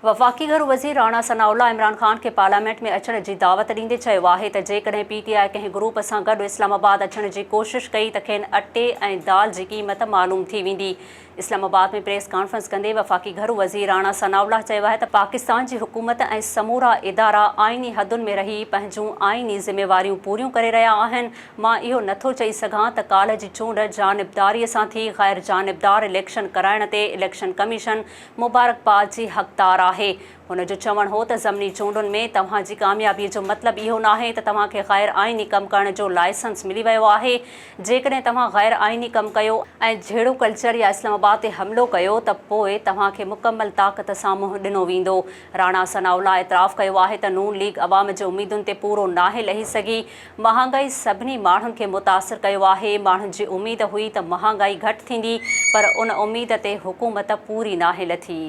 वफ़ाक़ी घरू वज़ीर राणा सनाउल्लाह इमरान ख़ान के पार्लियामेंट में अचण जी दावत ॾींदे चयो आहे त जेकॾहिं PTI कंहिं ग्रुप सां गॾु इस्लामाबाद अचण जी कोशिश कई त खेनि अटे ऐं दाल जी क़ीमत मालूम थी वेंदी। इस्लामाबाद में प्रेस कॉन्फ्रेंस कंदे वफ़ाक़ी घरू वज़ीर राणा सनाउल्लाह चयो आहे त पाकिस्तान जी हुकूमत ऐं समूरा इदारा आइनी हदुनि में रही पंहिंजूं आइनी ज़िम्मेवारियूं पूरियूं करे रहिया आहिनि। मां इहो नथो चई सघां त काल्ह जी चूंड जानिबदारीअ सां थी। ग़ैर जानिबदार इलेक्शन कराइण ते इलेक्शन कमीशन मुबारकबाद जी हक़दार आहे। हुन जो चवणु हो त ज़मनी चूंडुनि में तव्हांजी कामयाबीअ जो मतिलबु इहो नाहे त तव्हांखे ग़ैर आइनी कमु करण जो लाइसेंस मिली वियो आहे। जेकॾहिं तव्हां ग़ैर आइनी कमु कयो ऐं जहिड़ो कल्चर या इस्लामाबाद ते हमिलो कयो त पोइ तव्हांखे मुकमल ताक़त सां मुंहुं ॾिनो वेंदो। राणा सनाउल्लाह इतराफ़ कयो आहे त नून लीग अवाम जे उमीदुनि ते पूरो नाहे लही सघी। महांगाई सभिनी माण्हुनि खे मुतासिर कयो आहे। माण्हुनि जी उमीद हुई त महांगाई घटि थींदी, पर उन उमीद ते हुकूमत पूरी नाहे लथी।